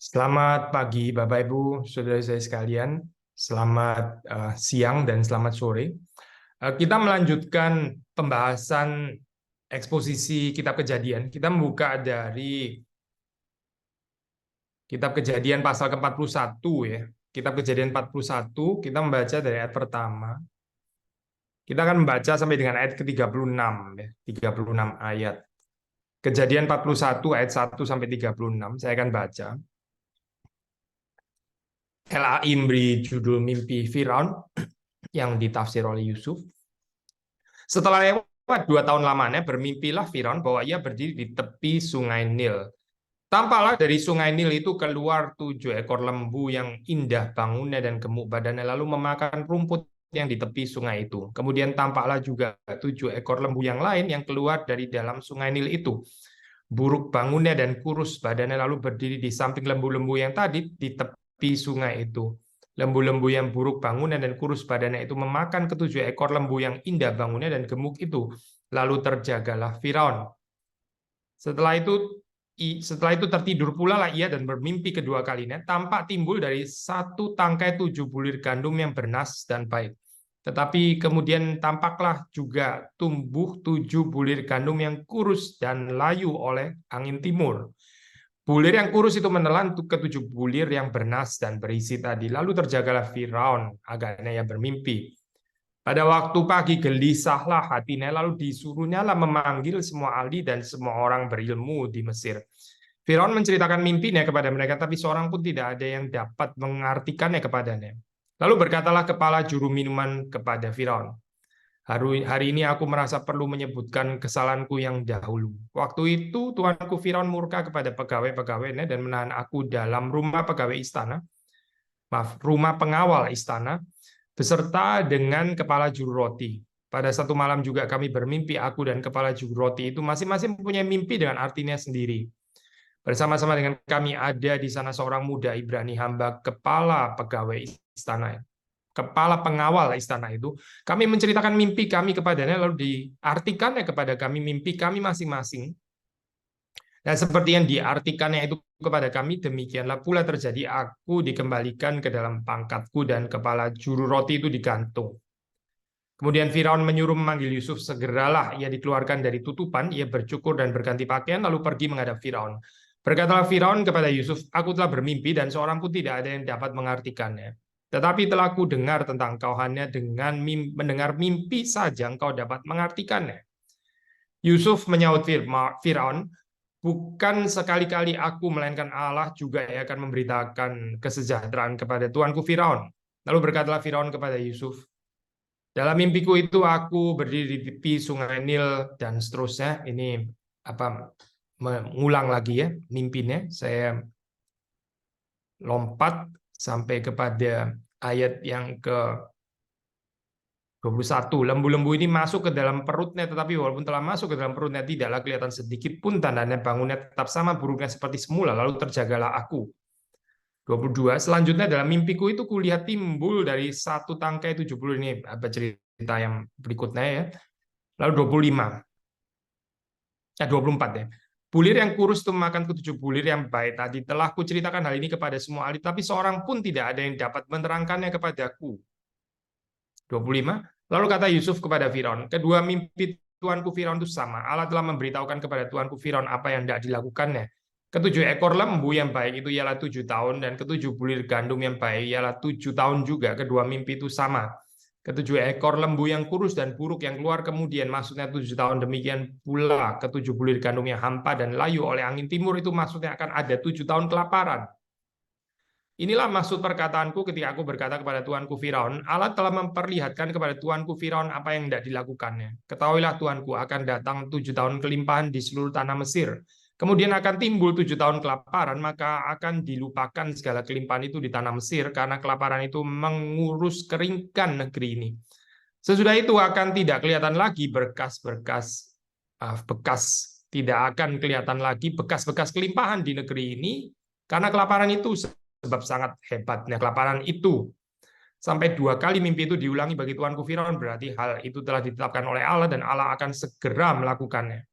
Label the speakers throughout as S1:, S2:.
S1: Selamat pagi, Bapak Ibu, saudara saya sekalian. Selamat siang dan selamat sore. Kita melanjutkan pembahasan eksposisi Kitab Kejadian. Kita membuka dari Kitab Kejadian pasal ke-41 ya. Kitab Kejadian 41, kita membaca dari ayat pertama. Kita akan membaca sampai dengan ayat ke-36 ya, 36 ayat. Kejadian 41 ayat 1 sampai 36, saya akan baca. LAI memberi judul Mimpi Firaun yang ditafsir oleh Yusuf. Setelah lewat 2 tahun lamanya, bermimpilah Firaun bahwa ia berdiri di tepi sungai Nil. Tampaklah dari sungai Nil itu keluar 7 ekor lembu yang indah bangunnya dan gemuk badannya, lalu memakan rumput yang di tepi sungai itu. Kemudian tampaklah juga 7 ekor lembu yang lain yang keluar dari dalam sungai Nil itu. Buruk bangunnya dan kurus badannya, lalu berdiri di samping lembu-lembu yang tadi di tepi sungai itu. Lembu-lembu yang buruk bangunnya dan kurus badannya itu memakan ke-7 ekor lembu yang indah bangunnya dan gemuk itu. Lalu terjagalah Firaun. Setelah itu tertidur pula lah ia dan bermimpi kedua kalinya. Tampak timbul dari satu tangkai 7 bulir gandum yang bernas dan baik. Tetapi kemudian tampaklah juga tumbuh 7 bulir gandum yang kurus dan layu oleh angin timur. Bulir yang kurus itu menelan ke-7 bulir yang bernas dan berisi tadi. Lalu terjagalah Firaun, agaknya ia bermimpi. Pada waktu pagi gelisahlah hatinya, lalu disuruhnya memanggil semua ahli dan semua orang berilmu di Mesir. Firaun menceritakan mimpinya kepada mereka, tapi seorang pun tidak ada yang dapat mengartikannya kepadanya. Lalu berkatalah kepala juru minuman kepada Firaun, hari ini aku merasa perlu menyebutkan kesalahanku yang dahulu. Waktu itu tuanku Firaun murka kepada pegawai-pegawainya dan menahan aku dalam rumah pegawai istana, rumah pengawal istana, beserta dengan kepala juru roti. Pada satu malam juga kami bermimpi, aku dan kepala juru roti itu masing-masing mempunyai mimpi dengan artinya sendiri. Bersama-sama dengan kami ada di sana seorang muda Ibrani, hamba kepala pegawai istana, kepala pengawal istana itu. Kami menceritakan mimpi kami kepadanya, lalu diartikannya kepada kami mimpi kami masing-masing. Dan seperti yang diartikannya itu kepada kami, demikianlah pula terjadi. Aku dikembalikan ke dalam pangkatku dan kepala juru roti itu digantung. Kemudian Firaun menyuruh memanggil Yusuf. Segeralah ia dikeluarkan dari tutupan, ia bercukur dan berganti pakaian, lalu pergi menghadap Firaun. Berkatalah Firaun kepada Yusuf, aku telah bermimpi dan seorang pun tidak ada yang dapat mengartikannya. Tetapi telah ku dengar tentang kau, hanya dengan mendengar mimpi saja engkau dapat mengartikannya. Yusuf menyahut Firaun, bukan sekali-kali aku melainkan Allah juga yang akan memberitakan kesejahteraan kepada tuanku Firaun. Lalu berkatalah Firaun kepada Yusuf, dalam mimpiku itu aku berdiri di tepi sungai Nil dan seterusnya. Ini mengulang lagi ya mimpinya. Saya lompat sampai kepada ayat yang ke-21. Lembu-lembu ini masuk ke dalam perutnya, tetapi walaupun telah masuk ke dalam perutnya tidaklah kelihatan sedikit pun tandanya. Bangunnya tetap sama buruknya seperti semula, lalu terjagalah aku. 22. Selanjutnya dalam mimpiku itu kulihat timbul dari satu tangkai 70, ini apa cerita yang berikutnya ya. Lalu 25. 24 ya. Bulir yang kurus itu memakan ke-7 bulir yang baik tadi. Telah kuceritakan hal ini kepada semua ahli, tapi seorang pun tidak ada yang dapat menerangkannya kepadaku. 25. Lalu kata Yusuf kepada Firaun, kedua mimpi tuanku Firaun itu sama. Allah telah memberitahukan kepada tuanku Firaun apa yang tidak dilakukannya. Ke-7 ekor lembu yang baik itu ialah 7 tahun, dan ke-7 bulir gandum yang baik ialah 7 tahun juga. Kedua mimpi itu sama. Ke-7 ekor lembu yang kurus dan buruk yang keluar kemudian, maksudnya 7 tahun. Demikian pula ke-7 bulir gandum yang hampa dan layu oleh angin timur, itu maksudnya akan ada 7 tahun kelaparan. Inilah maksud perkataanku ketika aku berkata kepada tuanku Firaun, Allah telah memperlihatkan kepada tuanku Firaun apa yang tidak dilakukannya. Ketahuilah tuanku, akan datang 7 tahun kelimpahan di seluruh tanah Mesir. Kemudian akan timbul 7 tahun kelaparan, maka akan dilupakan segala kelimpahan itu di tanah Mesir, karena kelaparan itu mengurus keringkan negeri ini. Sesudah itu akan tidak kelihatan lagi bekas, tidak akan kelihatan lagi bekas-bekas kelimpahan di negeri ini, karena kelaparan itu, sebab sangat hebatnya kelaparan itu. Sampai 2 kali mimpi itu diulangi bagi tuanku Firaun, berarti hal itu telah ditetapkan oleh Allah dan Allah akan segera melakukannya.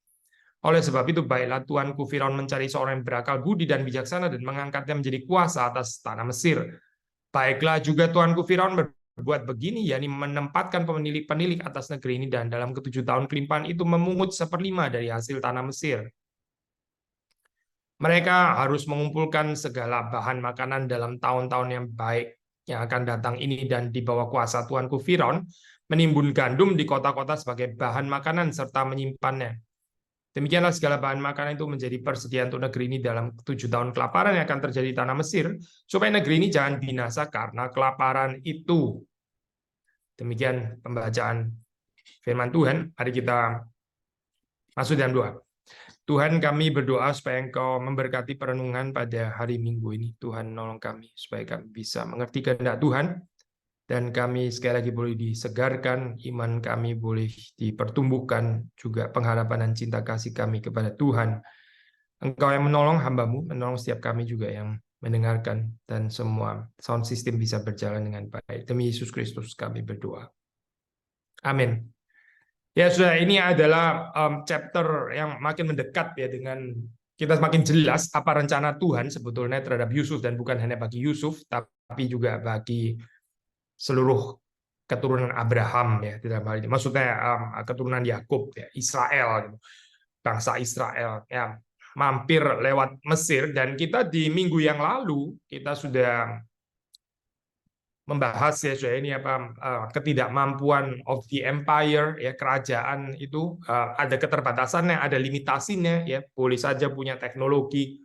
S1: Oleh sebab itu, baiklah tuanku Firaun mencari seorang yang berakal budi dan bijaksana dan mengangkatnya menjadi kuasa atas tanah Mesir. Baiklah juga tuanku Firaun berbuat begini, yakni menempatkan penilik-penilik atas negeri ini, dan dalam ke-7 tahun kelimpahan itu memungut 1/5 dari hasil tanah Mesir. Mereka harus mengumpulkan segala bahan makanan dalam tahun-tahun yang baik yang akan datang ini, dan di bawah kuasa tuanku Firaun menimbun gandum di kota-kota sebagai bahan makanan serta menyimpannya. Demikianlah segala bahan makanan itu menjadi persediaan untuk negeri ini dalam 7 tahun kelaparan yang akan terjadi di tanah Mesir, supaya negeri ini jangan binasa karena kelaparan itu. Demikian pembacaan firman Tuhan. Mari kita masuk dalam doa. Tuhan, kami berdoa supaya Engkau memberkati perenungan pada hari Minggu ini. Tuhan, nolong kami supaya kami bisa mengerti kehendak Tuhan, dan kami sekali lagi boleh disegarkan, iman kami boleh dipertumbuhkan, juga pengharapan dan cinta kasih kami kepada Tuhan. Engkau yang menolong hamba-Mu, menolong setiap kami juga yang mendengarkan, dan semua sound system bisa berjalan dengan baik. Demi Yesus Kristus kami berdoa. Amin. Ya sudah, ini adalah chapter yang makin mendekat ya, dengan kita semakin jelas apa rencana Tuhan sebetulnya terhadap Yusuf, dan bukan hanya bagi Yusuf tapi juga bagi seluruh keturunan Abraham ya di dalam hal ini. Maksudnya keturunan Yakub ya, Israel gitu. Bangsa Israel ya mampir lewat Mesir, dan kita di minggu yang lalu kita sudah membahas ya ini apa ketidakmampuan of the empire ya, kerajaan itu ada keterbatasannya, ada limitasinya ya. Boleh saja punya teknologi,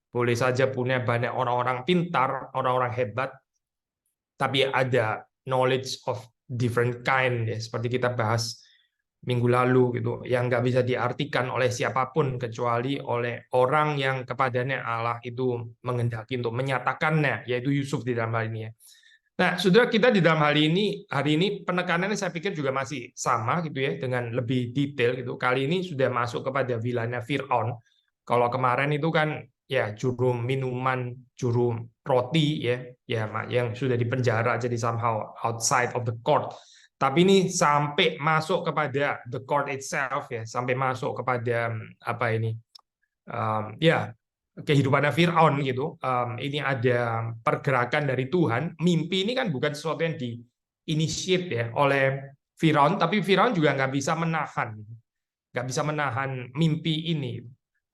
S1: boleh saja punya banyak orang-orang pintar, orang-orang hebat, tapi ada knowledge of different kind ya, seperti kita bahas minggu lalu gitu, yang nggak bisa diartikan oleh siapapun kecuali oleh orang yang kepadanya Allah itu menghendaki untuk menyatakannya, yaitu Yusuf di dalam hal ini ya. Nah, saudara, kita di dalam hari ini penekanannya saya pikir juga masih sama gitu ya, dengan lebih detail gitu. Kali ini sudah masuk kepada wilayahnya Firaun. Kalau kemarin itu kan ya juru minuman, juru roti ya, yang sudah dipenjara jadi somehow outside of the court. Tapi ini sampai masuk kepada the court itself ya, sampai masuk kepada apa ini? Ya, kehidupannya Firaun gitu. Ini ada pergerakan dari Tuhan. Mimpi ini kan bukan sesuatu yang di-initiate ya oleh Firaun, tapi Firaun juga nggak bisa menahan mimpi ini.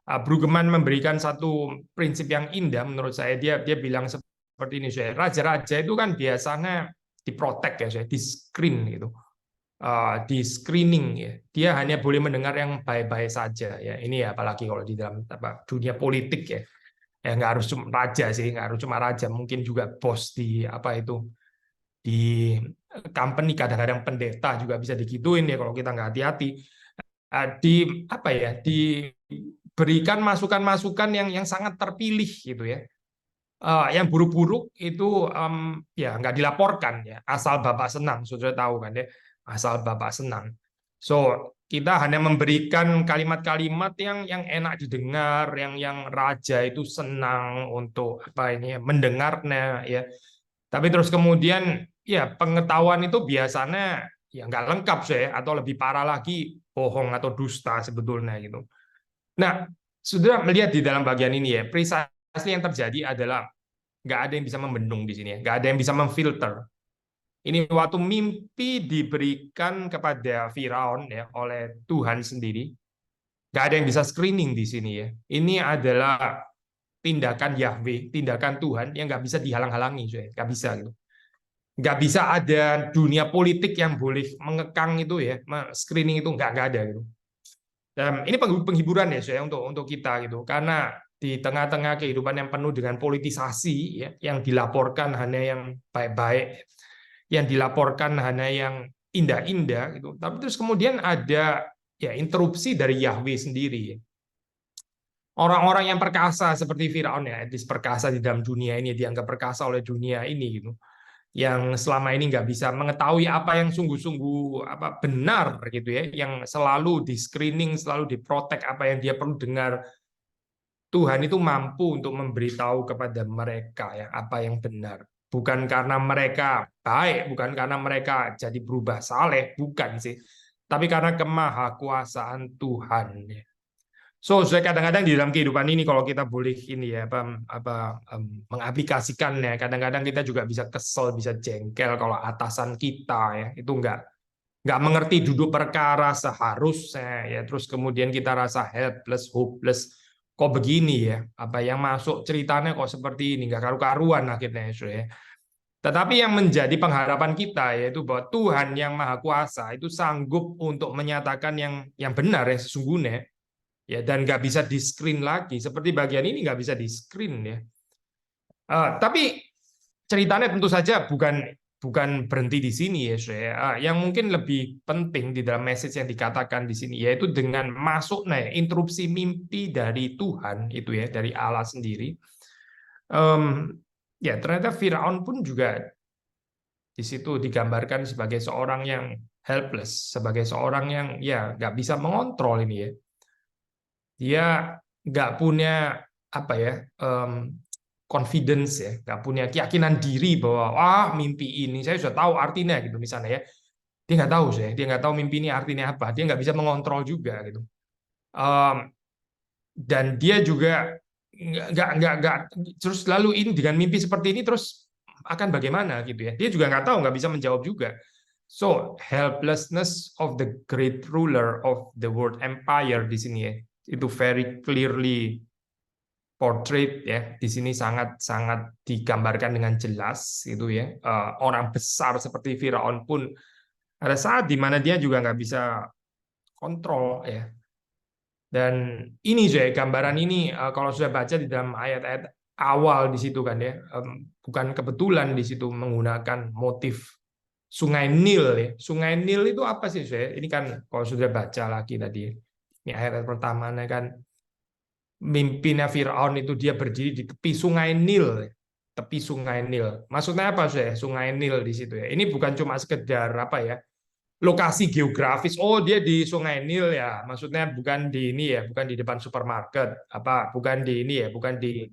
S1: Brueggemann memberikan satu prinsip yang indah menurut saya. Dia bilang seperti ini, saya raja-raja itu kan biasanya diprotek ya, saya di screen gitu. Di screening ya, dia hanya boleh mendengar yang baik-baik saja ya. Ini ya, apalagi kalau di dalam dunia politik ya, nggak harus cuma raja sih, nggak harus cuma raja, mungkin juga bos di apa itu, di company, kadang-kadang pendeta juga bisa digituin ya kalau kita nggak hati-hati. Di apa ya, diberikan masukan-masukan yang sangat terpilih gitu ya. Yang buruk-buruk itu ya nggak dilaporkan ya, asal Bapak senang, sudah tahu kan ya, asal Bapak senang. So kita hanya memberikan kalimat-kalimat yang enak didengar, yang raja itu senang untuk apa ini mendengarnya ya. Tapi terus kemudian ya pengetahuan itu biasanya ya nggak lengkap saya, atau lebih parah lagi bohong atau dusta sebetulnya gitu. Nah, sudah melihat di dalam bagian ini ya, precisely yang terjadi adalah nggak ada yang bisa membendung di sini ya, nggak ada yang bisa memfilter. Ini waktu mimpi diberikan kepada Firaun ya oleh Tuhan sendiri, nggak ada yang bisa screening di sini ya. Ini adalah tindakan Yahweh, tindakan Tuhan yang nggak bisa dihalang-halangi, nggak bisa gitu. Nggak bisa ada dunia politik yang boleh mengekang itu ya, screening itu nggak ada gitu. Dan ini penghiburan ya saya untuk kita gitu, karena di tengah-tengah kehidupan yang penuh dengan politisasi ya, yang dilaporkan hanya yang baik-baik, yang dilaporkan hanya yang indah-indah gitu. Tapi terus kemudian ada ya interupsi dari Yahweh sendiri ya. Orang-orang yang perkasa seperti Firaun ya, perkasa di dalam dunia ini, dianggap perkasa oleh dunia ini gitu, yang selama ini nggak bisa mengetahui apa yang sungguh-sungguh apa benar gitu ya, yang selalu di screening, selalu diprotek apa yang dia perlu dengar. Tuhan itu mampu untuk memberitahu kepada mereka ya apa yang benar. Bukan karena mereka baik, bukan karena mereka jadi berubah saleh, bukan sih. Tapi karena kemahakuasaan Tuhan. So, kadang-kadang di dalam kehidupan ini kalau kita boleh ini ya mengaplikasikannya, kadang-kadang kita juga bisa kesel, bisa jengkel kalau atasan kita ya itu nggak mengerti duduk perkara seharusnya ya, terus kemudian kita rasa helpless, hopeless, kok begini ya, apa yang masuk ceritanya kok seperti ini, nggak karu-karuan akhirnya ya. Tetapi yang menjadi pengharapan kita yaitu bahwa Tuhan yang Maha Kuasa itu sanggup untuk menyatakan yang benar yang sesungguhnya ya, dan nggak bisa di screen lagi seperti bagian ini nggak bisa di screen ya. Tapi ceritanya tentu saja bukan berhenti di sini ya, saya. Yang mungkin lebih penting di dalam message yang dikatakan di sini yaitu dengan masuknya interupsi mimpi dari Tuhan itu ya, dari Allah sendiri. Ya ternyata Firaun pun juga di situ digambarkan sebagai seorang yang helpless, sebagai seorang yang ya nggak bisa mengontrol ini ya. Dia nggak punya apa ya confidence ya, nggak punya keyakinan diri bahwa mimpi ini saya sudah tahu artinya gitu misalnya ya. Dia nggak tahu saya, dia nggak tahu mimpi ini artinya apa, dia nggak bisa mengontrol juga gitu. Dan dia juga nggak terus lalu ini dengan mimpi seperti ini terus akan bagaimana gitu ya. Dia juga nggak tahu, nggak bisa menjawab juga. So helplessness of the great ruler of the world empire di sini ya, itu very clearly portrait ya, di sini sangat digambarkan dengan jelas gitu ya. Orang besar seperti Firaun pun ada saat di mana dia juga nggak bisa kontrol ya. Dan ini saya gambaran ini kalau sudah baca di dalam ayat-ayat awal di situ kan ya, bukan kebetulan di situ menggunakan motif Sungai Nil ya. Sungai Nil itu apa sih saya? Ini kan kalau sudah baca lagi tadi, ini ayat pertamanya kan mimpinnya Firaun itu dia berdiri di tepi Sungai Nil, tepi Sungai Nil. Maksudnya apa saya? Sungai Nil di situ ya. Ini bukan cuma sekedar apa ya? Lokasi geografis. Oh, dia di Sungai Nil ya. Maksudnya bukan di ini ya, bukan di depan supermarket, apa bukan di ini ya, bukan di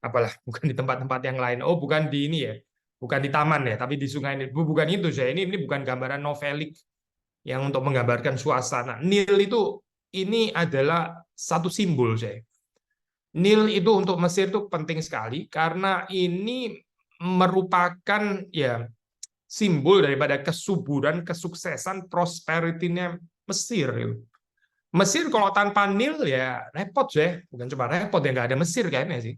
S1: apalah, bukan di tempat-tempat yang lain. Oh, bukan di ini ya. Bukan di taman ya, tapi di Sungai Nil. Bukan itu saya. Ini bukan gambaran novelik yang untuk menggambarkan suasana. Nil itu ini adalah satu simbol saya. Nil itu untuk Mesir itu penting sekali karena ini merupakan ya simbol daripada kesuburan, kesuksesan, prosperity-nya Mesir. Mesir kalau tanpa Nil ya repot ya, bukan cuma repot ya, nggak ada Mesir kayaknya sih.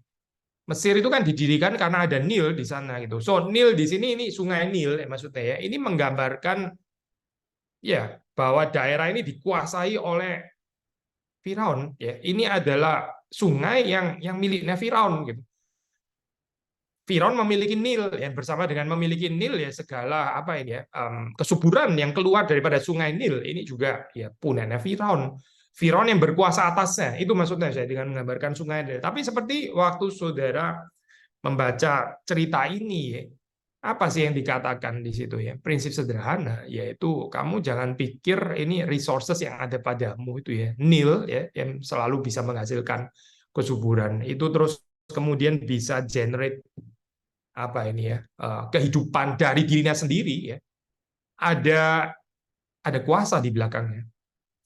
S1: Mesir itu kan didirikan karena ada Nil di sana gitu. So Nil di sini ini Sungai Nil ya, maksudnya ya. Ini menggambarkan ya bahwa daerah ini dikuasai oleh Firaun ya. Ini adalah sungai yang miliknya Firaun gitu. Firaun memiliki Nil ya, bersama dengan memiliki Nil ya segala apa ini ya kesuburan yang keluar daripada sungai Nil ini juga ya punyanya Firaun. Firaun yang berkuasa atasnya, itu maksudnya saya dengan menggambarkan sungai Nil. Tapi seperti waktu saudara membaca cerita ini ya, apa sih yang dikatakan di situ ya? Prinsip sederhana yaitu kamu jangan pikir ini resources yang ada padamu itu ya, Nil ya yang selalu bisa menghasilkan kesuburan. Itu terus kemudian bisa generate apa ini ya kehidupan dari dirinya sendiri ya, ada kuasa di belakangnya,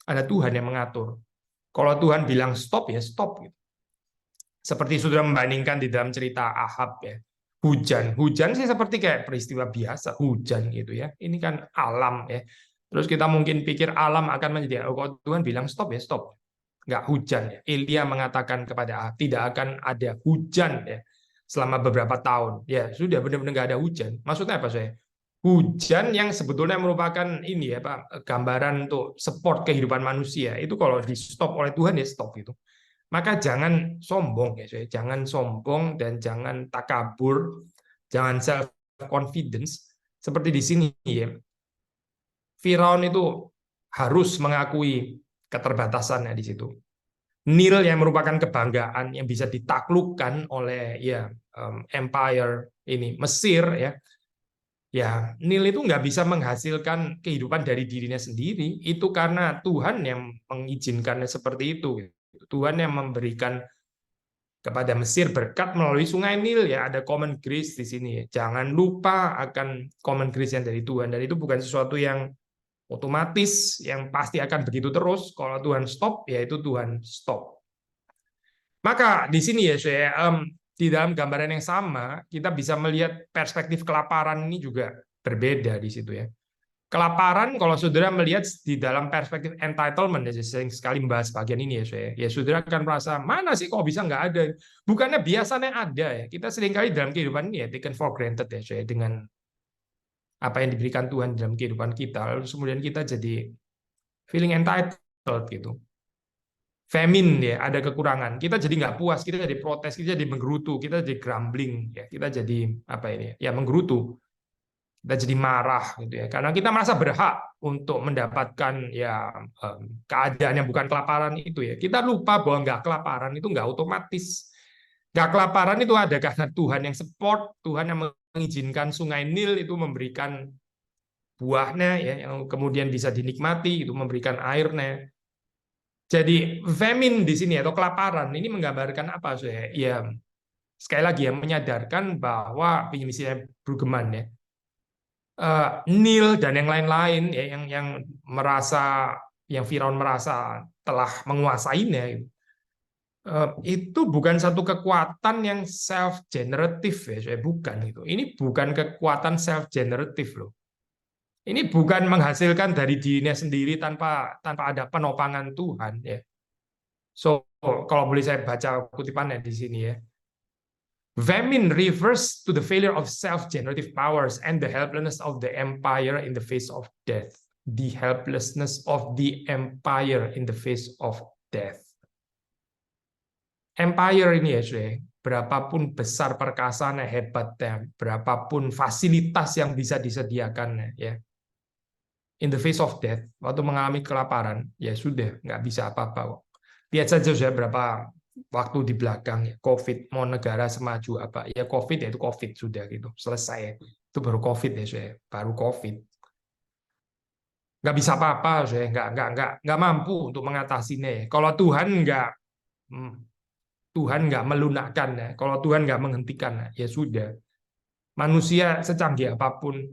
S1: ada Tuhan yang mengatur. Kalau Tuhan bilang stop ya stop gitu. Seperti sudah membandingkan di dalam cerita Ahab ya, hujan sih seperti kayak peristiwa biasa hujan gitu ya, ini kan alam ya. Terus kita mungkin pikir alam akan menjadi kalau Tuhan bilang stop ya stop, nggak hujan ya. Elia mengatakan kepada Ahab tidak akan ada hujan ya selama beberapa tahun. Ya sudah benar-benar nggak ada hujan. Maksudnya apa saya? Hujan yang sebetulnya merupakan ini ya Pak, gambaran untuk support kehidupan manusia. Itu kalau di stop oleh Tuhan ya stop gitu. Maka jangan sombong ya saya. Jangan sombong dan jangan takabur, jangan self confidence seperti di sini ya. Firaun itu harus mengakui keterbatasannya di situ. Nil yang merupakan kebanggaan yang bisa ditaklukkan oleh ya empire ini Mesir ya. Ya, Nil itu nggak bisa menghasilkan kehidupan dari dirinya sendiri. Itu karena Tuhan yang mengizinkannya seperti itu. Tuhan yang memberikan kepada Mesir berkat melalui Sungai Nil ya. Ada common grace di sini. Jangan lupa akan common grace yang dari Tuhan. Dan itu bukan sesuatu yang otomatis yang pasti akan begitu terus. Kalau Tuhan stop, ya itu Tuhan stop. Maka di sini ya, saya di dalam gambaran yang sama kita bisa melihat perspektif kelaparan ini juga berbeda di situ ya. Kelaparan, kalau saudara melihat di dalam perspektif entitlement, ya sering sekali membahas bagian ini ya, saya. Ya saudara akan merasa mana sih kok bisa nggak ada? Bukannya biasanya ada ya. Kita seringkali dalam kehidupan ini ya taken for granted ya, saya, dengan apa yang diberikan Tuhan dalam kehidupan kita. Lalu kemudian kita jadi feeling entitled gitu. Famine ya, ada kekurangan. Kita jadi nggak puas, kita jadi protes, kita jadi menggerutu, kita jadi grumbling ya, kita jadi apa ini ya, menggerutu. Kita jadi marah gitu ya, karena kita merasa berhak untuk mendapatkan ya keadaan yang bukan kelaparan itu ya. Kita lupa bahwa nggak kelaparan itu nggak otomatis. Nggak kelaparan itu ada karena Tuhan yang support, Tuhan yang mengizinkan Sungai Nil itu memberikan buahnya ya, yang kemudian bisa dinikmati, itu memberikan airnya. Jadi famine di sini atau kelaparan ini menggambarkan apa saya? Ya sekali lagi ya, menyadarkan bahwa misalnya Brueggemann ya, Nil dan yang lain-lain ya, yang merasa, yang Firaun merasa telah menguasainya itu bukan satu kekuatan yang self generative ya, saya bukan itu. Ini bukan kekuatan self generative loh. Ini bukan menghasilkan dari dirinya sendiri tanpa tanpa ada penopangan Tuhan ya. So kalau boleh saya baca kutipannya di sini ya. Famine refers to the failure of self-generative powers and the helplessness of the empire in the face of death. The helplessness of the empire in the face of death. Empire ini ya, saudara, berapapun besar perkasanya, hebatnya, berapapun fasilitas yang bisa disediakan, ya, in the face of death, waktu mengalami kelaparan, ya sudah, nggak bisa apa-apa kok. Lihat saja sudah berapa waktu di belakang ya, COVID, mau negara semaju apa ya, COVID ya itu COVID sudah gitu, selesai. Itu baru COVID ya, saya baru COVID. Nggak bisa apa-apa, saya nggak mampu untuk mengatasinya ya. Kalau Tuhan nggak melunakkan ya, kalau Tuhan nggak menghentikan ya sudah. Manusia secanggih apapun,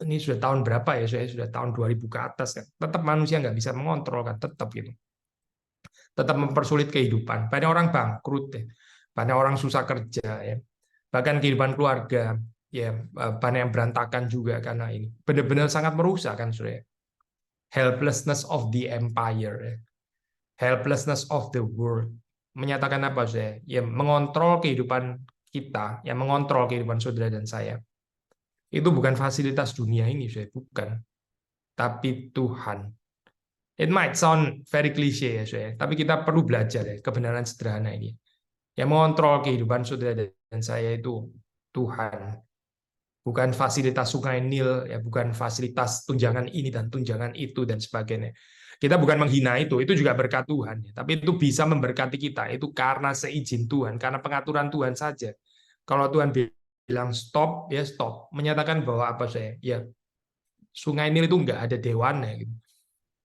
S1: ini sudah tahun berapa ya, saya sudah tahun 2000 ke atas kan, tetap manusia nggak bisa mengontrol kan, tetap gitu. Tetap mempersulit kehidupan. Banyak orang bangkrut ya. Banyak orang susah kerja ya. Bahkan kehidupan keluarga ya banyak yang berantakan juga karena ini. Benar-benar sangat merusak kan, Saudara. Helplessness of the empire ya. Helplessness of the world. Menyatakan apa, Saudara? Ya mengontrol kehidupan kita, yang mengontrol kehidupan saudara dan saya. Itu bukan fasilitas dunia ini, Saudara, bukan. Tapi Tuhan. It might sound very cliche ya, saya, tapi kita perlu belajar ya kebenaran sederhana ini. Yang mengontrol kehidupan saudara dan saya itu Tuhan, bukan fasilitas Sungai Nil, ya, bukan fasilitas tunjangan ini dan tunjangan itu dan sebagainya. Kita bukan menghina itu juga berkat Tuhan, ya. Tapi itu bisa memberkati kita, itu karena seizin Tuhan, karena pengaturan Tuhan saja. Kalau Tuhan bilang stop, ya stop. Menyatakan bahwa apa saya, ya Sungai Nil itu nggak ada dewannya, gitu.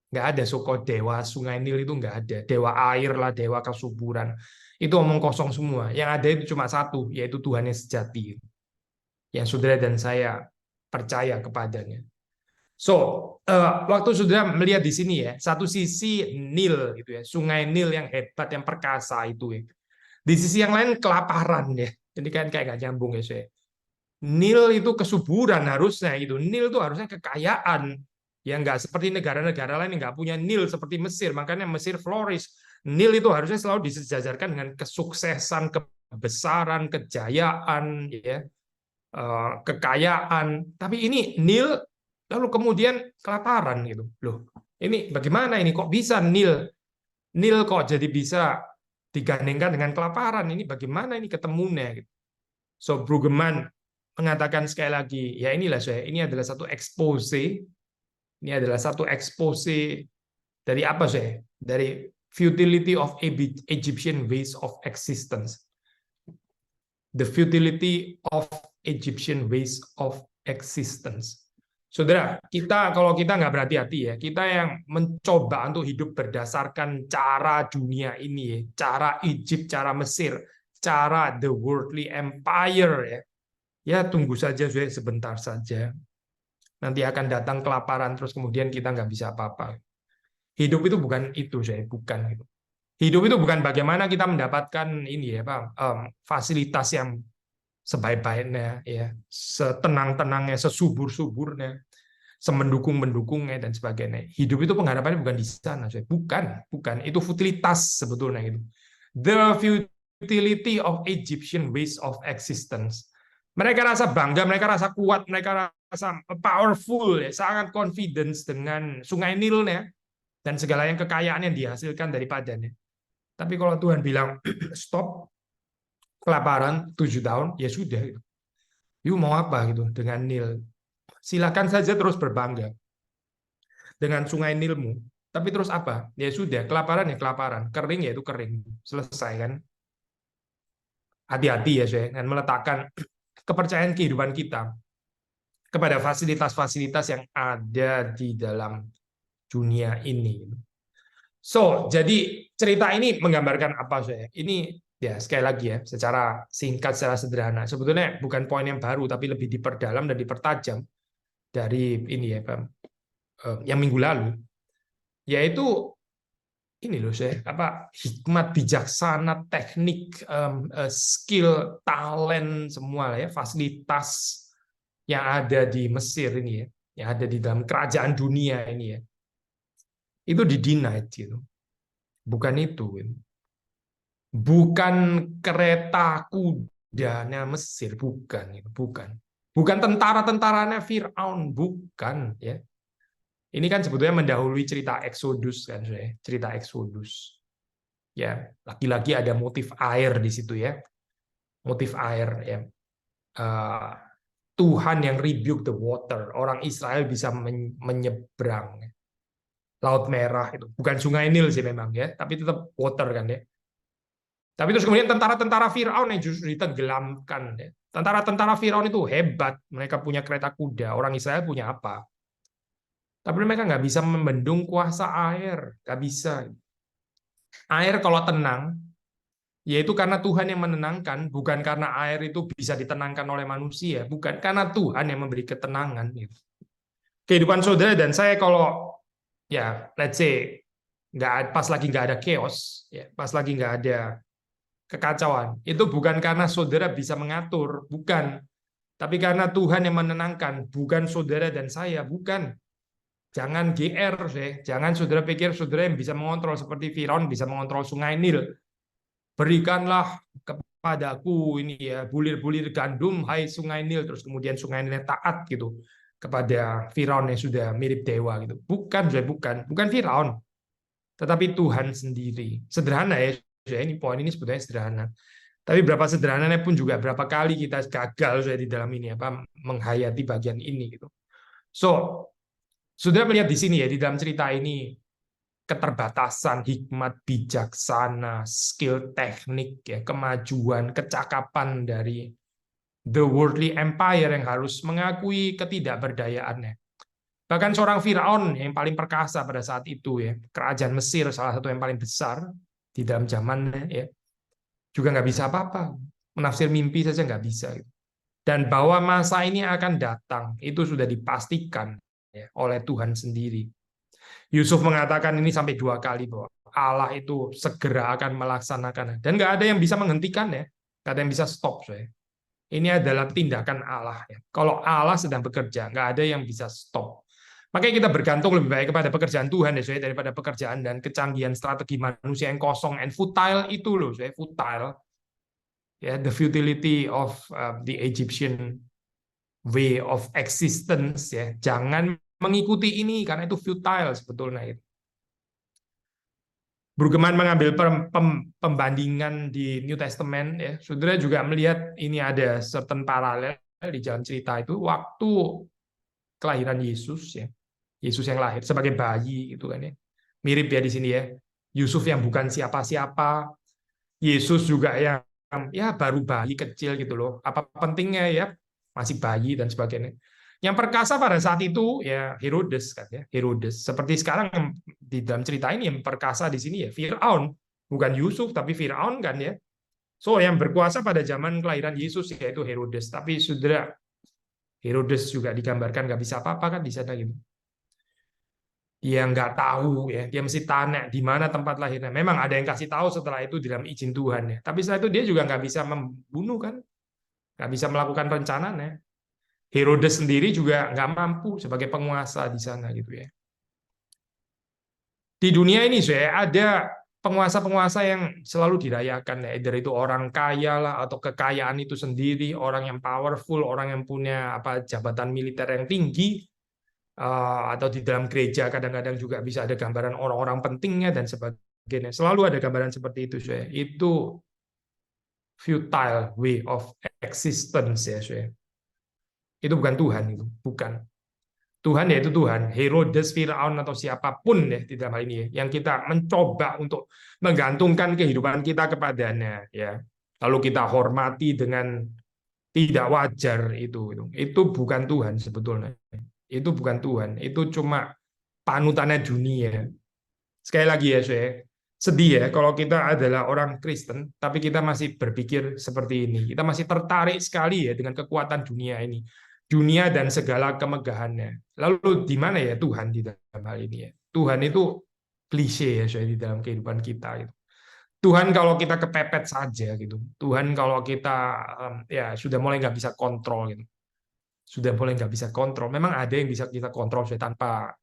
S1: Nggak ada dewa Sungai Nil, itu nggak ada. Dewa air lah, dewa kesuburan. Itu omong kosong semua. Yang ada itu cuma satu, yaitu Tuhan yang sejati. Yang saudara dan saya percaya kepadanya. So, waktu saudara melihat di sini ya, satu sisi Nil gitu ya, Sungai Nil yang hebat, yang perkasa itu ya. Di sisi yang lain kelaparan ya. Jadi kan kayak nggak nyambung ya, saya. Nil itu kesuburan harusnya itu. Nil itu harusnya kekayaan. Ya nggak seperti negara-negara lain yang nggak punya Nil seperti Mesir. Makanya Mesir flourish. Nil itu harusnya selalu disejajarkan dengan kesuksesan, kebesaran, kejayaan, ya, kekayaan. Tapi ini Nil lalu kemudian kelaparan gitu. Loh, ini bagaimana ini kok bisa Nil? Nil kok jadi bisa digandengkan dengan kelaparan? Ini bagaimana ini ketemunya gitu. So Brueggemann mengatakan sekali lagi, ya inilah saya, ini adalah satu expose, ini adalah satu expose dari apa saya? Dari futility of Egyptian ways of existence. The futility of Egyptian ways of existence. Saudara, kalau kita nggak berhati-hati ya, kita yang mencoba untuk hidup berdasarkan cara dunia ini, cara Egypt, cara Mesir, cara the worldly empire ya. Ya tunggu saja, sebentar saja. Nanti akan datang kelaparan, terus kemudian kita nggak bisa apa-apa. Hidup itu bukan itu, bukan itu. Hidup itu bukan bagaimana kita mendapatkan ini ya, Pak, fasilitas yang sebaik-baiknya, ya, setenang-tenangnya, sesubur-suburnya, semendukung-mendukungnya dan sebagainya. Hidup itu pengharapannya bukan di sana, bukan. Itu futilitas sebetulnya itu. The futility of Egyptian ways of existence. Mereka rasa bangga, mereka rasa kuat, mereka rasa powerful, ya, sangat confidence dengan Sungai Nilnya dan segala yang kekayaan yang dihasilkan daripadanya. Tapi kalau Tuhan bilang stop, kelaparan 7 tahun, ya sudah. Yuk mau apa gitu dengan Nil? Silakan saja terus berbangga dengan Sungai Nilmu. Tapi terus apa? Ya sudah, kelaparan ya kelaparan, kering ya itu kering. Selesai kan? Hati-hati ya saya, dan meletakkan kepercayaan kehidupan kita kepada fasilitas-fasilitas yang ada di dalam dunia ini. So, jadi cerita ini menggambarkan apa saya? Ini ya sekali lagi ya, secara singkat, secara sederhana. Sebetulnya bukan poin yang baru, tapi lebih diperdalam dan dipertajam dari ini ya, yang minggu lalu, yaitu ini loh saya, apa hikmat, bijaksana, teknik, skill, talent semua lah ya, fasilitas yang ada di Mesir ini ya, yang ada di dalam kerajaan dunia ini ya, itu di-denied gitu. Bukan itu. Bukan kereta kudanya Mesir, bukan tentara-tentaranya Firaun, bukan ya. Ini kan sebetulnya mendahului cerita Exodus kan, cerita Exodus. Ya, lagi-lagi ada motif air di situ ya. Motif air ya. Tuhan yang rebuke the water, orang Israel bisa menyeberang Laut Merah itu. Bukan Sungai Nil sih memang ya, tapi tetap water kan ya. Tapi terus kemudian tentara-tentara Firaun yang justru ditenggelamkan. Tentara-tentara Firaun itu hebat, mereka punya kereta kuda. Orang Israel punya apa? Tapi mereka nggak bisa membendung kuasa air, nggak bisa. Air kalau tenang, yaitu karena Tuhan yang menenangkan, bukan karena air itu bisa ditenangkan oleh manusia, bukan karena Tuhan yang memberi ketenangan. Kehidupan saudara dan saya kalau ya, let's say pas lagi nggak ada chaos, ya, pas lagi nggak ada kekacauan, itu bukan karena saudara bisa mengatur, bukan, tapi karena Tuhan yang menenangkan, bukan saudara dan saya, bukan. Jangan GR, jangan saudara pikir saudara yang bisa mengontrol seperti Firaun bisa mengontrol Sungai Nil. Berikanlah kepadaku ini ya bulir-bulir gandum, hai Sungai Nil, terus kemudian Sungai Nil taat gitu kepada Firaun yang sudah mirip dewa gitu. Bukan Firaun, tetapi Tuhan sendiri. Sederhana ya. Ini poin ini sebetulnya sederhana. Tapi berapa sederhananya pun juga berapa kali kita gagal di dalam ini apa menghayati bagian ini gitu. So, sudah melihat di sini ya di dalam cerita ini keterbatasan, hikmat, bijaksana, skill, teknik, ya, kemajuan, kecakapan dari the worldly empire yang harus mengakui ketidakberdayaannya. Bahkan seorang Firaun yang paling perkasa pada saat itu ya, kerajaan Mesir salah satu yang paling besar di dalam zamannya ya, juga nggak bisa apa-apa, menafsir mimpi saja nggak bisa. Dan bahwa masa ini akan datang itu sudah dipastikan ya, oleh Tuhan sendiri. Yusuf mengatakan ini sampai 2 kali bahwa Allah itu segera akan melaksanakan dan nggak ada yang bisa menghentikan ya, nggak ada yang bisa stop. Ini adalah tindakan Allah. Ya. Kalau Allah sedang bekerja, nggak ada yang bisa stop. Makanya kita bergantung lebih baik kepada pekerjaan Tuhan ya, daripada pekerjaan dan kecanggihan strategi manusia yang kosong and futile itu loh, futile. Ya, the futility of the Egyptian way of existence ya. Jangan mengikuti ini karena itu futile sebetulnya itu. Brueggemann mengambil pembandingan di New Testament ya. Saudara juga melihat ini ada certain paralel di jalan cerita itu waktu kelahiran Yesus ya. Yesus yang lahir sebagai bayi gitu kan ya. Mirip ya di sini ya. Yusuf yang bukan siapa-siapa. Yesus juga yang ya baru bayi kecil gitu loh. Apa pentingnya ya? Masih bayi dan sebagainya. Yang perkasa pada saat itu ya Herodes kan ya, Herodes. Seperti sekarang di dalam cerita ini yang perkasa di sini ya Firaun, bukan Yusuf tapi Firaun kan ya. So yang berkuasa pada zaman kelahiran Yesus yaitu Herodes. Tapi saudara Herodes juga digambarkan nggak bisa apa-apa kan di sana gitu. Dia nggak tahu ya, dia mesti tanya di mana tempat lahirnya. Memang ada yang kasih tahu setelah itu di dalam izin Tuhan ya. Tapi setelah itu dia juga nggak bisa membunuh kan, nggak bisa melakukan rencananya. Herodes sendiri juga nggak mampu sebagai penguasa di sana gitu ya. Di dunia ini saya ada penguasa-penguasa yang selalu dirayakan ya, either itu orang kaya lah atau kekayaan itu sendiri, orang yang powerful, orang yang punya apa jabatan militer yang tinggi, atau di dalam gereja kadang-kadang juga bisa ada gambaran orang-orang pentingnya dan sebagainya. Selalu ada gambaran seperti itu saya. Itu futile way of existence ya saya. Itu bukan Tuhan itu, bukan. Tuhan yaitu Tuhan, Herodes, Firaun atau siapapun ya di dalam hal ini ya, yang kita mencoba untuk menggantungkan kehidupan kita kepadanya ya. Lalu kita hormati dengan tidak wajar itu bukan Tuhan sebetulnya. Itu bukan Tuhan, itu cuma panutannya dunia. Sekali lagi ya, saya sedih ya kalau kita adalah orang Kristen, tapi kita masih berpikir seperti ini. Kita masih tertarik sekali ya dengan kekuatan dunia ini, dunia dan segala kemegahannya. Lalu di mana ya Tuhan di dalam hal ini ya? Tuhan itu klise ya, saya di dalam kehidupan kita gitu. Tuhan kalau kita kepepet saja gitu. Tuhan kalau kita ya sudah mulai nggak bisa kontrol gitu. Sudah mulai nggak bisa kontrol. Memang ada yang bisa kita kontrol saya tanpa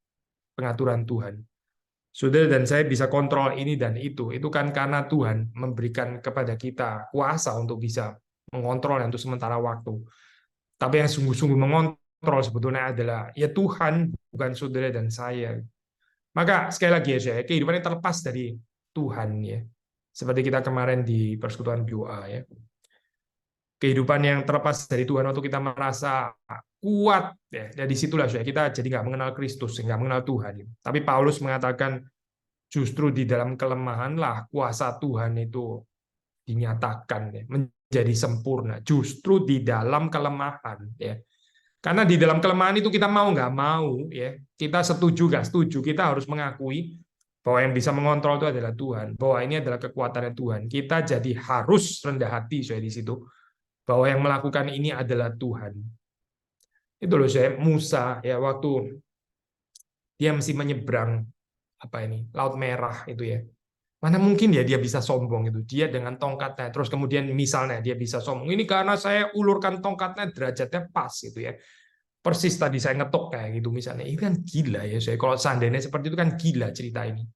S1: pengaturan Tuhan. Saudara dan saya bisa kontrol ini dan itu kan karena Tuhan memberikan kepada kita kuasa untuk bisa mengontrol untuk sementara waktu. Tapi yang sungguh-sungguh mengontrol sebetulnya adalah ya Tuhan, bukan saudara dan saya. Maka sekali lagi ya saya, kehidupan yang terlepas dari Tuhan ya. Seperti kita kemarin di persekutuan doa ya. Kehidupan yang terlepas dari Tuhan waktu kita merasa kuat ya, dari situlah saya kita jadi nggak mengenal Kristus, nggak mengenal Tuhan. Tapi Paulus mengatakan justru di dalam kelemahanlah kuasa Tuhan itu dinyatakan ya, menjadi sempurna. Justru di dalam kelemahan ya. Karena di dalam kelemahan itu kita mau nggak mau ya, kita setuju nggak setuju, kita harus mengakui bahwa yang bisa mengontrol itu adalah Tuhan, bahwa ini adalah kekuatan Tuhan. Kita jadi harus rendah hati saya di situ, bahwa yang melakukan ini adalah Tuhan. Itu loh saya Musa ya waktu dia mesti menyeberang apa ini Laut Merah itu ya. Mana mungkin ya dia bisa sombong itu. Dia dengan tongkatnya terus kemudian misalnya dia bisa sombong. Ini karena saya ulurkan tongkatnya derajatnya pas gitu ya. Persis tadi saya ngetok kayak gitu misalnya. Ini kan gila ya saya. Kalau seandainya seperti itu kan gila cerita ini.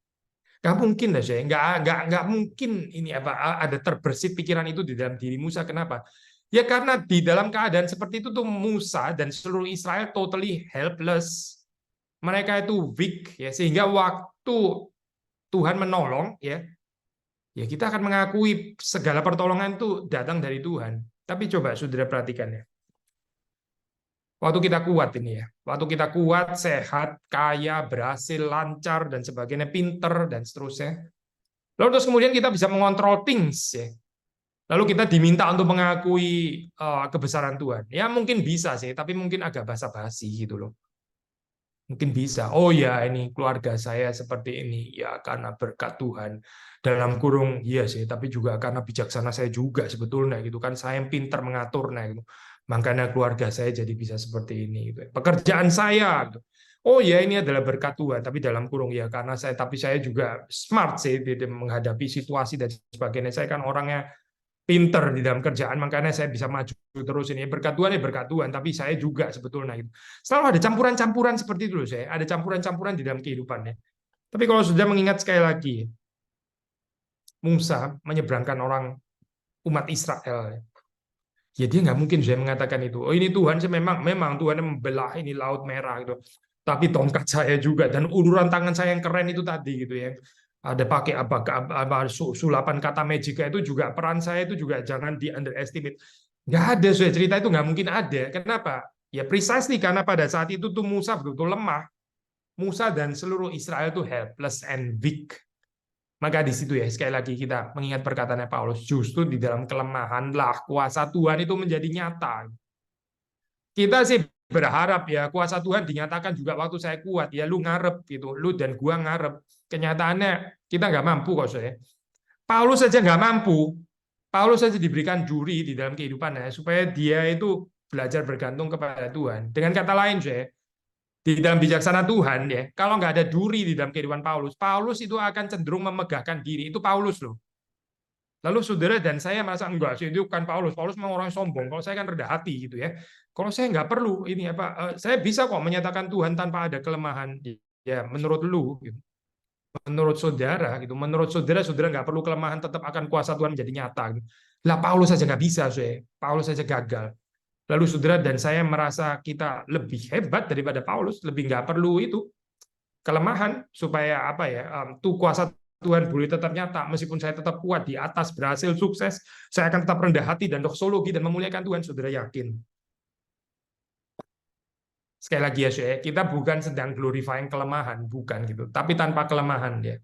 S1: Gak mungkin lah saya. Nggak mungkin ini apa ada terbersit pikiran itu di dalam diri Musa. Kenapa? Ya karena di dalam keadaan seperti itu tuh Musa dan seluruh Israel totally helpless. Mereka itu weak ya sehingga waktu Tuhan menolong ya kita akan mengakui segala pertolongan itu datang dari Tuhan. Tapi coba saudara perhatikan ya. Waktu kita kuat ini ya, waktu kita kuat, sehat, kaya, berhasil, lancar dan sebagainya, pinter dan seterusnya. Lalu terus kemudian kita bisa mengontrol things ya. Lalu kita diminta untuk mengakui kebesaran Tuhan. Ya mungkin bisa sih, tapi mungkin agak basa-basi gitu loh. Mungkin bisa. Oh ya, ini keluarga saya seperti ini. Ya, karena berkat Tuhan. Dalam kurung, iya sih. Tapi juga karena bijaksana saya juga sebetulnya. Gitu kan, saya yang pintar mengaturnya. Gitu. Makanya keluarga saya jadi bisa seperti ini. Gitu. Pekerjaan saya. Gitu. Oh ya, ini adalah berkat Tuhan. Tapi dalam kurung, ya karena tapi saya juga smart sih menghadapi situasi dan sebagainya. Saya kan orangnya pinter di dalam kerjaan, makanya saya bisa maju terus ini. Berkat Tuhan ya berkat Tuhan, tapi saya juga sebetulnya itu. Selalu ada campuran-campuran seperti itu loh saya. Ada campuran-campuran di dalam kehidupannya. Tapi kalau sudah mengingat sekali lagi, Musa menyeberangkan orang umat Israel, ya dia nggak mungkin saya mengatakan itu. Oh ini Tuhan, saya memang Tuhan yang membelah ini Laut Merah gitu. Tapi tongkat saya juga dan uluran tangan saya yang keren itu tadi gitu ya. Ada pakai apa sulapan kata magika itu juga peran saya itu juga jangan di underestimate. Nggak ada saya cerita itu nggak mungkin ada. Kenapa? Ya precisely karena pada saat itu tuh Musa betul-betul lemah. Musa dan seluruh Israel itu helpless and weak. Maka di situ ya sekali lagi kita mengingat perkataannya Paulus, justru di dalam kelemahanlah kuasa Tuhan itu menjadi nyata. Kita sih berharap ya kuasa Tuhan dinyatakan juga waktu saya kuat ya lu ngarep gitu, lu dan gua ngarep. Kenyataannya kita nggak mampu kok saya. Paulus saja nggak mampu. Paulus saja diberikan juri di dalam kehidupannya supaya dia itu belajar bergantung kepada Tuhan. Dengan kata lain saya, Di dalam bijaksana Tuhan ya, kalau nggak ada duri di dalam kehidupan Paulus, Paulus itu akan cenderung memegahkan diri. Itu Paulus loh. Lalu saudara dan saya merasa enggak sih, itu kan Paulus. Paulus memang orang yang sombong. Kalau saya kan rendah hati gitu ya. Kalau saya nggak perlu ini apa, saya bisa kok menyatakan Tuhan tanpa ada kelemahan. Ya menurut lu, gitu. Menurut saudara gitu, menurut saudara saudara nggak perlu kelemahan, tetap akan kuasa Tuhan menjadi nyata. Gitu. Lah Paulus saja nggak bisa, saya. Paulus saja gagal. Lalu saudara dan saya merasa kita lebih hebat daripada Paulus, lebih nggak perlu itu kelemahan supaya apa ya, tuh kuasa Tuhan boleh tetap nyata meskipun saya tetap kuat di atas, berhasil sukses, saya akan tetap rendah hati dan doksologi dan memuliakan Tuhan. Saudara yakin? Sekali lagi ya, saya kita bukan sedang glorifying kelemahan, bukan gitu, tapi tanpa kelemahan ya.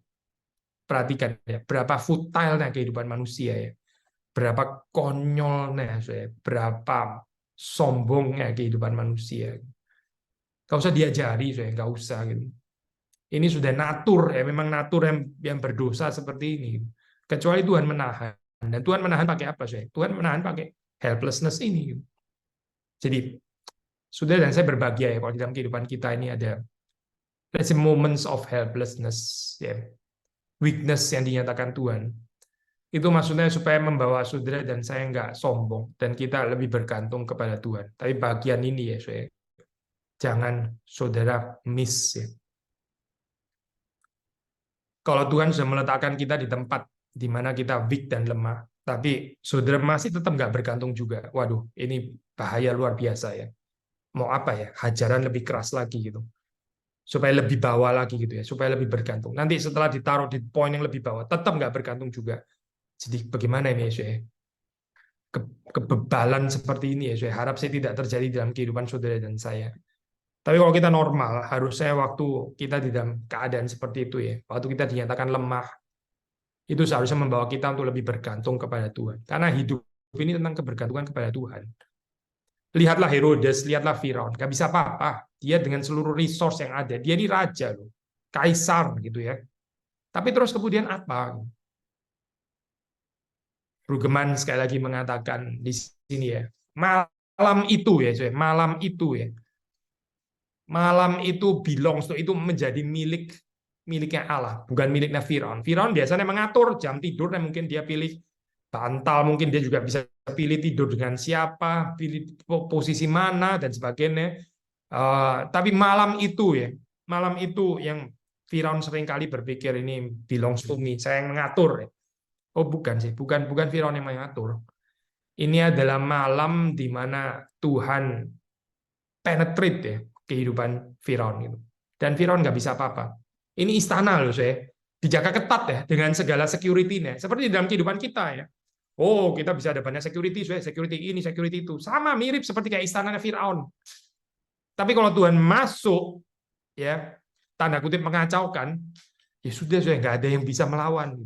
S1: Perhatikan ya, berapa futilnya kehidupan manusia ya, berapa konyolnya saya, berapa sombongnya kehidupan manusia. Gak usah diajari, saya nggak usah gitu. Ini sudah natur ya, memang natur yang berdosa seperti ini. Kecuali Tuhan menahan. Dan Tuhan menahan pakai apa, saya? Tuhan menahan pakai helplessness ini. Jadi sudah, dan saya berbahagia ya kalau di dalam kehidupan kita ini ada let's say moments of helplessness ya. Weakness yang dinyatakan Tuhan. Itu maksudnya supaya membawa saudara dan saya nggak sombong dan kita lebih bergantung kepada Tuhan. Tapi bagian ini ya, saya jangan saudara miss ya. Kalau Tuhan sudah meletakkan kita di tempat di mana kita weak dan lemah, tapi saudara masih tetap nggak bergantung juga. Waduh, ini bahaya luar biasa ya. Mau apa ya? Hajaran lebih keras lagi gitu. Supaya lebih bawah lagi gitu ya, supaya lebih bergantung. Nanti setelah ditaruh di poin yang lebih bawah, tetap nggak bergantung juga. Jadi bagaimana ini ya, saya? Kebebalan seperti ini ya, saya harap saya tidak terjadi dalam kehidupan saudara dan saya. Tapi kalau kita normal, harusnya waktu kita di dalam keadaan seperti itu ya, waktu kita dinyatakan lemah, itu seharusnya membawa kita untuk lebih bergantung kepada Tuhan. Karena hidup ini tentang kebergantungan kepada Tuhan. Lihatlah Herodes, lihatlah Firaun, gak bisa apa-apa. Dia dengan seluruh resource yang ada, dia ini raja loh, kaisar gitu ya. Tapi terus kemudian apa? Brueggemann sekali lagi mengatakan di sini ya, malam itu ya, malam itu ya, malam itu belongs to, itu menjadi miliknya Allah, bukan miliknya Firaun. Firaun biasanya mengatur jam tidurnya, mungkin dia pilih bantal, mungkin dia juga bisa pilih tidur dengan siapa, pilih posisi mana dan sebagainya. Tapi malam itu ya, malam itu yang Firaun seringkali berpikir ini belongs to me, saya yang mengatur. Ya. Oh bukan sih, bukan Firaun yang mengatur. Ini adalah malam di mana Tuhan penetrate ya kehidupan Firaun gitu. Dan Firaun nggak bisa apa-apa. Ini istana loh, saya dijaga ketat ya dengan segala security-nya. Seperti dalam kehidupan kita ya. Oh, kita bisa ada banyak security, security ini, security itu. Sama mirip seperti kayak istananya Firaun. Tapi kalau Tuhan masuk ya, tanda kutip mengacaukan, ya sudah, saya nggak ada yang bisa melawan.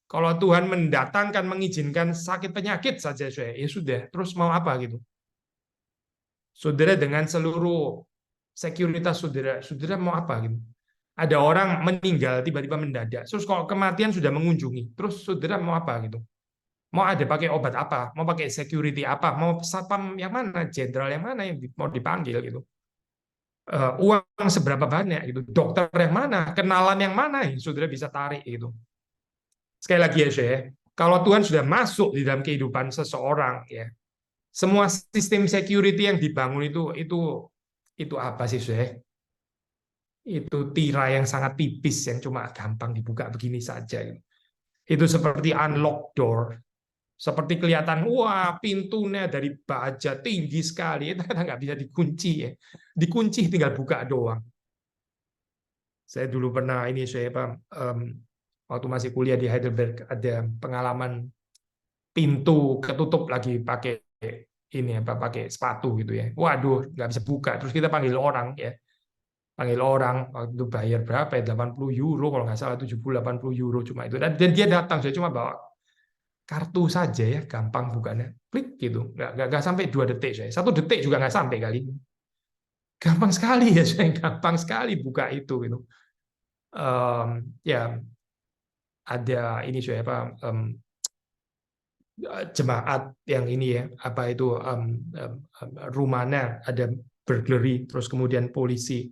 S1: Kalau Tuhan mendatangkan, mengizinkan sakit penyakit saja, ya sudah. Terus mau apa gitu? Saudara dengan seluruh sekuritas saudara, saudara mau apa gitu? Ada orang meninggal tiba-tiba mendadak. Terus kalau kematian sudah mengunjungi, terus saudara mau apa gitu? Mau ada pakai obat apa? Mau pakai security apa? Mau satpam yang mana? Jenderal yang mana yang mau dipanggil gitu? Uang seberapa banyak gitu? Dokter yang mana? Kenalan yang mana yang saudara bisa tarik gitu? Sekali lagi ya, saya, kalau Tuhan sudah masuk di dalam kehidupan seseorang ya, semua sistem security yang dibangun itu apa sih, saya? Itu tirai yang sangat tipis yang cuma gampang dibuka begini saja. Itu seperti unlock door, seperti kelihatan wah pintunya dari baja tinggi sekali, itu nggak bisa dikunci ya. Dikunci tinggal buka doang. Saya dulu pernah ini, saya waktu masih kuliah di Heidelberg ada pengalaman pintu ketutup lagi pakai ini apa, pakai sepatu gitu ya. Waduh, nggak bisa buka. Terus kita panggil orang ya. Panggil orang, waktu itu bayar berapa ya? 80 euro kalau nggak salah, 70-80 euro cuma itu. Dan dia datang, saya cuma bawa kartu saja ya, gampang bukannya. Klik gitu. Nggak sampai 2 detik saya. 1 detik juga nggak sampai kali. Gampang sekali ya, saya gampang sekali buka itu gitu. Ya ada ini saya apa, jemaat yang ini ya, apa itu, rumahnya ada burglary, terus kemudian polisi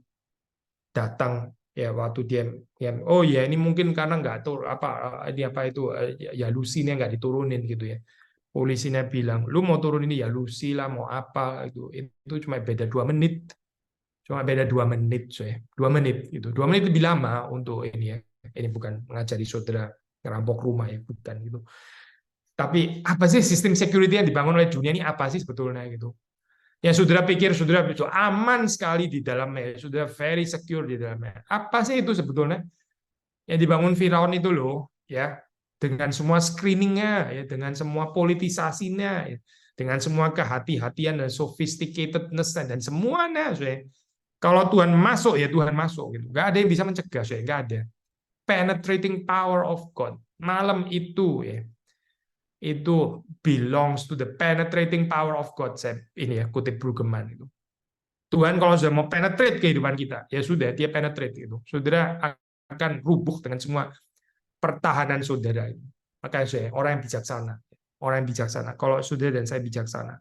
S1: datang ya waktu dia ya, oh ya ini mungkin karena nggak tur apa ini apa itu ya lusinya nggak diturunin gitu ya. Polisinya bilang, lu mau turun ini ya lusi lah, mau apa itu cuma beda 2 menit, cuma beda 2 menit, so ya 2 menit itu 2 menit lebih lama untuk ini ya. Ini bukan mengajari saudara ngerampok rumah ya, bukan gitu. Tapi apa sih sistem security yang dibangun oleh dunia ini apa sih sebetulnya gitu? Ya saudara pikir saudara itu aman sekali di dalamnya, saudara very secure di dalamnya. Apa sih itu sebetulnya? Yang dibangun Firaun itu loh, ya, dengan semua screeningnya, ya, dengan semua politisasinya, ya, dengan semua kehati-hatian dan sophisticatedness dan semuanya, ya. Kalau Tuhan masuk ya Tuhan masuk gitu. Gak ada yang bisa mencegah, ya, gak ada. Penetrating power of God. Malam itu ya, itu belongs to the penetrating power of God. Saya ini ya kutip Brueggemann itu. Tuhan kalau sudah mau penetrate kehidupan kita, ya sudah dia penetrate itu. Saudara akan rubuh dengan semua pertahanan saudara. Makanya saya orang yang bijaksana, orang yang bijaksana. Kalau saudara dan saya bijaksana,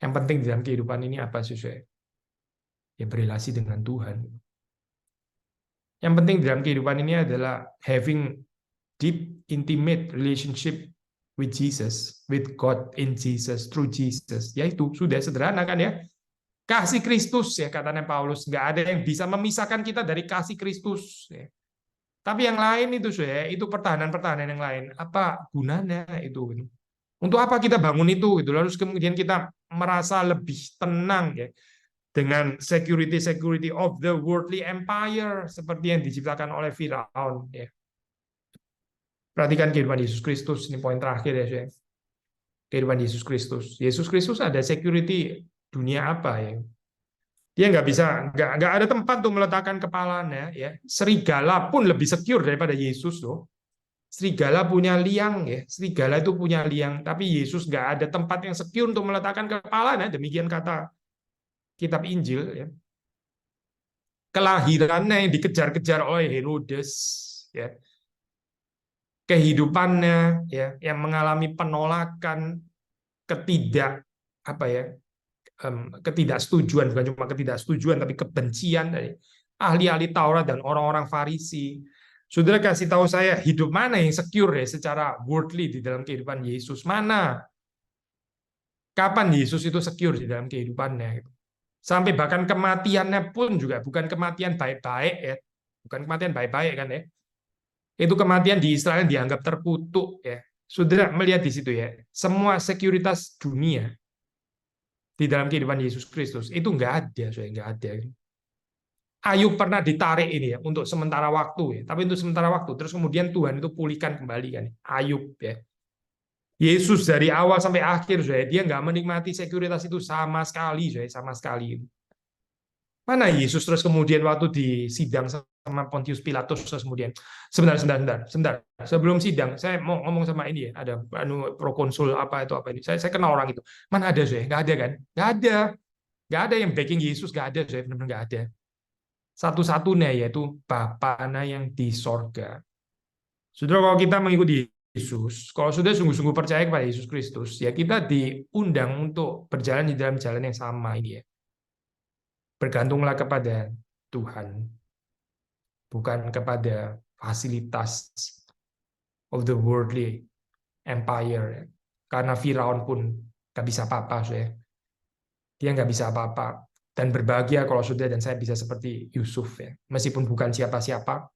S1: yang penting dalam kehidupan ini apa sih saya? Ya berrelasi dengan Tuhan. Yang penting dalam kehidupan ini adalah having deep, intimate relationship with Jesus, with God in Jesus, through Jesus. Ya itu sudah sederhana kan ya. Kasih Kristus ya katanya Paulus, nggak ada yang bisa memisahkan kita dari kasih Kristus. Ya. Tapi yang lain itu saya, itu pertahanan-pertahanan yang lain. Apa gunanya itu? Untuk apa kita bangun itu? Gitu. Lalu kemudian kita merasa lebih tenang ya dengan security of the worldly empire seperti yang diciptakan oleh Firaun. Ya. Perhatikan kehidupan Yesus Kristus, ini poin terakhir ya saya. Kehidupan Yesus Kristus. Yesus Kristus ada security dunia apa ya? Dia nggak bisa, nggak ada tempat untuk meletakkan kepalanya. Ya, serigala pun lebih secure daripada Yesus loh. Serigala punya liang ya, serigala itu punya liang, tapi Yesus nggak ada tempat yang secure untuk meletakkan kepalanya. Demikian kata kitab Injil. Ya. Kelahirannya yang dikejar-kejar oleh Herodes, ya, kehidupannya ya, yang mengalami penolakan, ketidak apa ya, ketidaksetujuan, bukan cuma ketidaksetujuan tapi kebencian dari ahli-ahli Taurat dan orang-orang Farisi. Saudara kasih tahu saya hidup mana yang secure ya secara worldly di dalam kehidupan Yesus, mana? Kapan Yesus itu secure di dalam kehidupannya? Sampai bahkan kematiannya pun juga bukan kematian baik-baik ya, bukan kematian baik-baik kan ya. Itu kematian di Israel dianggap terkutuk ya. Saudara melihat di situ ya, semua sekuritas dunia di dalam kehidupan Yesus Kristus itu nggak ada, saya nggak ada. Ayub pernah ditarik ini ya untuk sementara waktu ya, tapi untuk sementara waktu. Terus kemudian Tuhan itu pulihkan kembali kan Ayub ya. Yesus dari awal sampai akhir saya dia nggak menikmati sekuritas itu sama sekali, saya sama sekali. Mana Yesus terus kemudian waktu di sidang sama Pontius Pilatus terus kemudian sebentar sebelum sidang saya mau ngomong sama ini ya ada prokonsul apa itu apa ini saya kenal orang itu mana ada saya nggak ada kan nggak ada yang backing Yesus nggak ada saya benar-benar nggak ada satu-satunya yaitu Bapaknya yang di sorga. Saudara kalau kita mengikuti Yesus kalau sudah sungguh-sungguh percaya kepada Yesus Kristus ya kita diundang untuk berjalan di dalam jalan yang sama ini ya. Bergantunglah kepada Tuhan, bukan kepada fasilitas of the worldly empire. Karena Firaun pun nggak bisa apa-apa, saya. Dia nggak bisa apa-apa. Dan berbahagia kalau sudah dan saya bisa seperti Yusuf ya. Meskipun bukan siapa-siapa,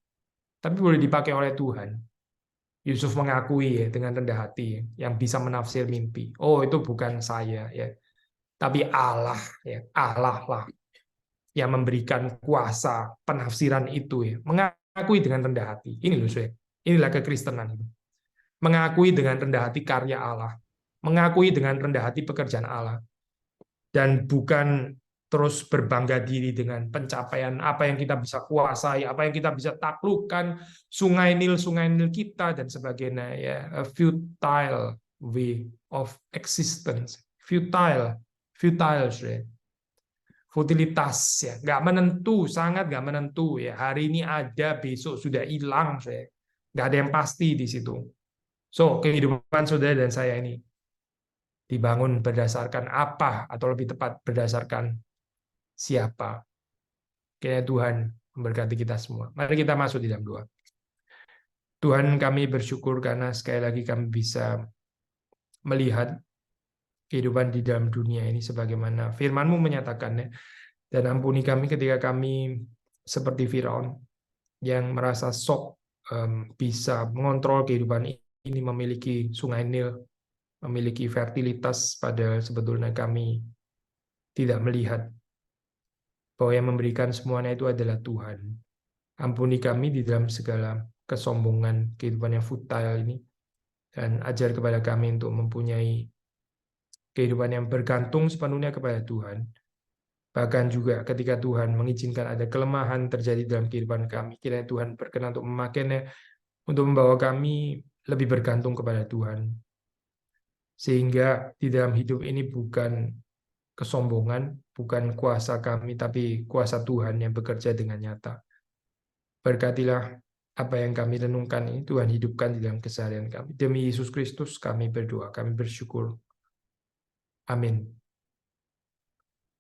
S1: tapi boleh dipakai oleh Tuhan. Yusuf mengakui ya dengan rendah hati yang bisa menafsir mimpi. Oh itu bukan saya ya, tapi Allah ya Allah lah yang memberikan kuasa penafsiran itu ya. Mengakui dengan rendah hati. Ini loh saya. Inilah kekristenan itu. Mengakui dengan rendah hati karya Allah. Mengakui dengan rendah hati pekerjaan Allah. Dan bukan terus berbangga diri dengan pencapaian apa yang kita bisa kuasai, apa yang kita bisa taklukkan, sungai Nil kita dan sebagainya ya. A futile way of existence. Futile ya. Futilitas ya, nggak menentu, sangat nggak menentu ya. Hari ini ada, besok sudah hilang, saya nggak ada yang pasti di situ. So kehidupan saudara dan saya ini dibangun berdasarkan apa, atau lebih tepat berdasarkan siapa. Kiranya Tuhan memberkati kita semua. Mari kita masuk di dalam doa. Tuhan, kami bersyukur karena sekali lagi kami bisa melihat kehidupan di dalam dunia ini sebagaimana firman-Mu menyatakannya. Dan ampuni kami ketika kami seperti Firaun yang merasa sok bisa mengontrol kehidupan ini, memiliki sungai Nil, memiliki fertilitas, padahal sebetulnya kami tidak melihat bahwa yang memberikan semuanya itu adalah Tuhan. Ampuni kami di dalam segala kesombongan kehidupan yang futile ini, dan ajar kepada kami untuk mempunyai kehidupan yang bergantung sepenuhnya kepada Tuhan. Bahkan juga ketika Tuhan mengizinkan ada kelemahan terjadi dalam kehidupan kami, kiranya Tuhan berkenan untuk memakainya untuk membawa kami lebih bergantung kepada Tuhan. Sehingga di dalam hidup ini bukan kesombongan, bukan kuasa kami, tapi kuasa Tuhan yang bekerja dengan nyata. Berkatilah apa yang kami renungkan ini, Tuhan hidupkan di dalam keseharian kami. Demi Yesus Kristus kami berdoa, kami bersyukur. Amin.